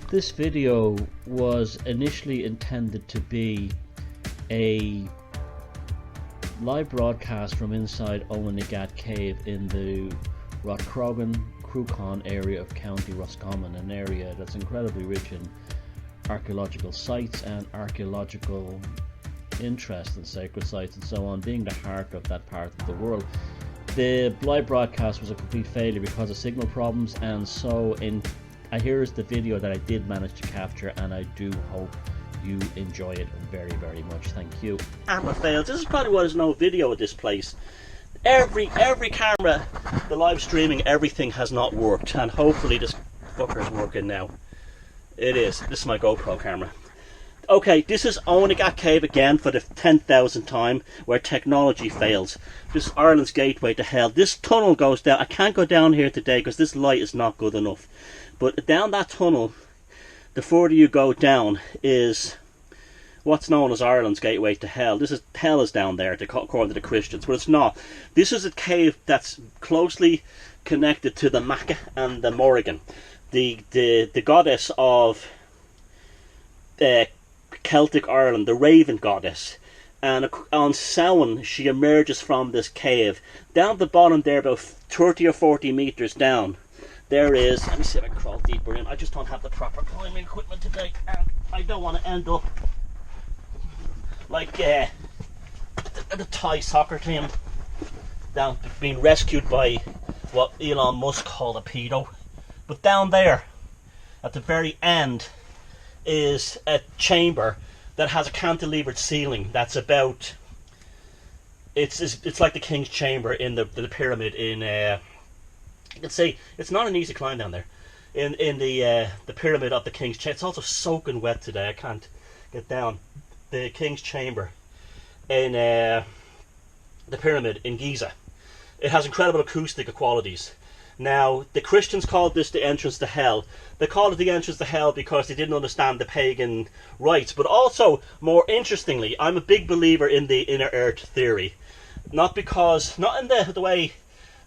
This video was initially intended to be a live broadcast from inside Owneygat cave in the Roscrogan area of County Roscommon, an area that's incredibly rich in archaeological sites and archaeological interest and sacred sites and so on, being the heart of that part of the world. The live broadcast was a complete failure because of signal problems, and so here is the video that I did manage to capture, and I do hope you enjoy it very, very much. Thank you. Camera fails. This is probably why there's no video at this place. Every camera, the live streaming, everything has not worked, and hopefully this fucker's working now. It is. This is my GoPro camera. Okay, this is Owneygat Cave again for the 10,000th time, where technology fails. This is Ireland's gateway to hell. This tunnel goes down. I can't go down here today because this light is not good enough. But down that tunnel, the further you go down, is what's known as Ireland's gateway to hell. Hell is down there, according to the Christians, but it's not. This is a cave that's closely connected to the Maca and the Morrigan, the goddess of Celtic Ireland, the Raven goddess. And on Samhain, she emerges from this cave. Down at the bottom there, about 30 or 40 meters down, there is, let me see if I can crawl deeper in. I just don't have the proper climbing equipment today, and I don't want to end up like the Thai soccer team, down being rescued by what Elon Musk called a pedo. But down there, at the very end, is a chamber that has a cantilevered ceiling that's about, it's like the King's Chamber in the pyramid in you can say it's not an easy climb down there in the pyramid of the King's Chamber. It's also soaking wet today. I can't get down. The King's Chamber in the pyramid in Giza. It has incredible acoustic qualities. Now, the Christians called this the entrance to hell. They called it the entrance to hell because they didn't understand the pagan rites. But also, more interestingly, I'm a big believer in the inner earth theory. Not in the way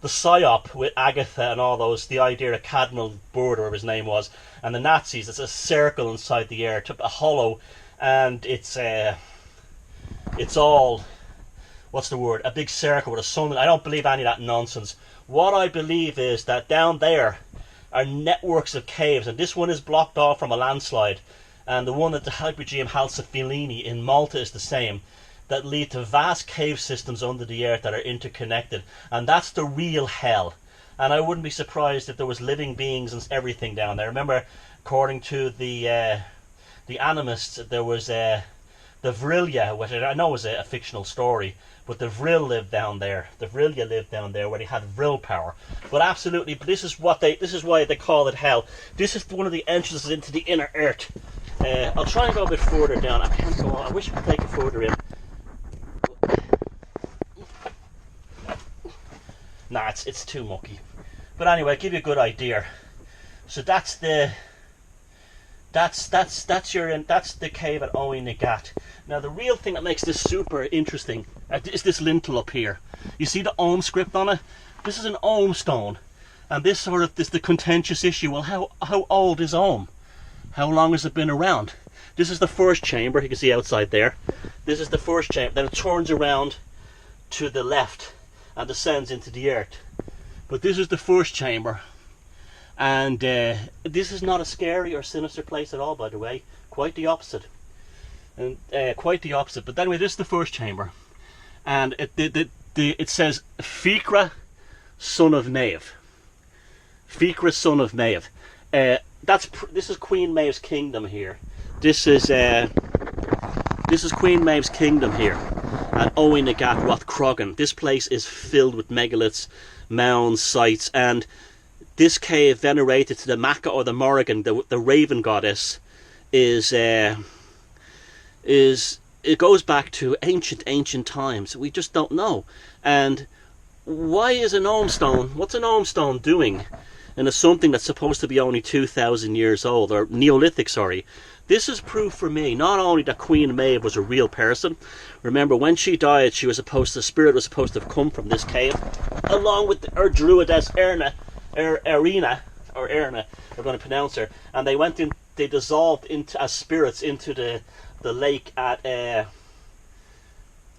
the psyop with Agatha and all those, the idea of Cardinal Bird, or whatever his name was, and the Nazis. It's a circle inside the earth, a hollow, and it's all, what's the word, a big circle with a sun. I don't believe any of that nonsense. What I believe is that down there are networks of caves, and this one is blocked off from a landslide, and the one at the Hypogeum Halsafilini in Malta is the same, that lead to vast cave systems under the earth that are interconnected, and that's the real hell. And I wouldn't be surprised if there was living beings and everything down there. Remember, according to the animists, there was the Vril-ya, which I know is a fictional story, but the Vril lived down there. The Vril-ya lived down there, where they had Vril power. But absolutely, this is why they call it hell. This is one of the entrances into the inner earth. I'll try and go a bit further down. I can't go on. I wish I could take it further in. Nah, it's too mucky. But anyway, give you a good idea. So that's the cave at Owneygat. Now the real thing that makes this super interesting is this lintel up here. You see the Ohm script on it? This is an Ohm stone, and this is the contentious issue. Well, how old is Ohm? How long has it been around? This is the first chamber. You can see outside there. This is the first chamber. Then it turns around to the left and descends into the earth. But this is the first chamber. And this is not a scary or sinister place at all, by the way. Quite the opposite. And quite the opposite. But anyway, this is the first chamber, and it says Ficra, son of Maeve. Ficra, son of Maeve. This is Queen Maeve's kingdom here. This is Queen Maeve's kingdom here at Owneygat Roscrogan. This place is filled with megaliths, mounds, sites, and this cave, venerated to the Maca or the Morrigan, the Raven goddess, it goes back to ancient times. We just don't know. And why is an Ohm stone? What's an Ohm stone doing in something that's supposed to be only 2,000 years old, or Neolithic? Sorry. This is proof for me not only that Queen Maeve was a real person. Remember, when she died, the spirit was supposed to have come from this cave, along with her druidess Erna, we're going to pronounce her, and they went in they dissolved into as spirits into the lake at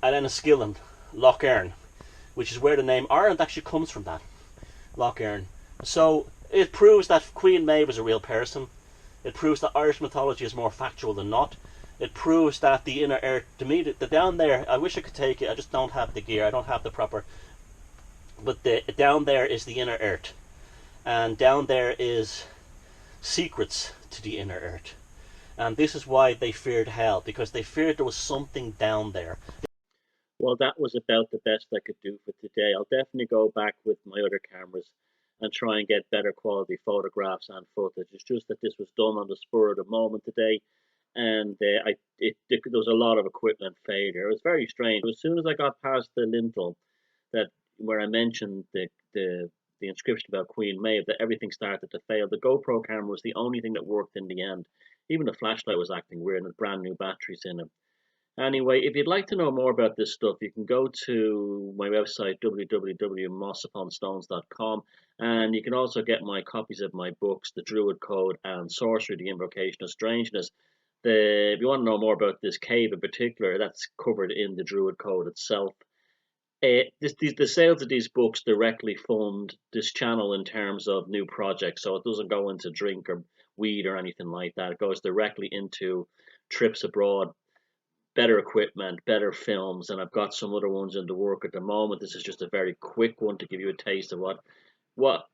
Enniskillen, Lough Erne, which is where the name Ireland actually comes from. That Lough Erne. So it proves that Queen Maeve was a real person. It proves that Irish mythology is more factual than not. It proves that the inner earth, to me, the down there, I wish I could take it, I just don't have the gear, I don't have the proper, but the down there is the inner earth. And down there is secrets to the inner earth. And this is why they feared hell, because they feared there was something down there. Well, that was about the best I could do for today. I'll definitely go back with my other cameras and try and get better quality photographs and footage. It's just that this was done on the spur of the moment today, and there was a lot of equipment failure. It was very strange. As soon as I got past the lintel, that where I mentioned the inscription about Queen Maeve, that everything started to fail. The GoPro camera was the only thing that worked in the end. Even the flashlight was acting weird, and had brand new batteries in it. Anyway, if you'd like to know more about this stuff, you can go to my website, www.mossuponstones.com, and you can also get my copies of my books, The Druid Code and Sorcery, The Invocation of Strangeness. If you want to know more about this cave in particular, that's covered in the Druid Code itself. The sales of these books directly fund this channel in terms of new projects, so it doesn't go into drink or weed or anything like that. It goes directly into trips abroad, better equipment, better films, and I've got some other ones in the work at the moment. This is just a very quick one to give you a taste of what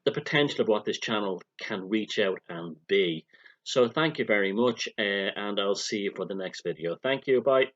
the potential of what this channel can reach out and be. So thank you very much, and I'll see you for the next video. Thank you. Bye.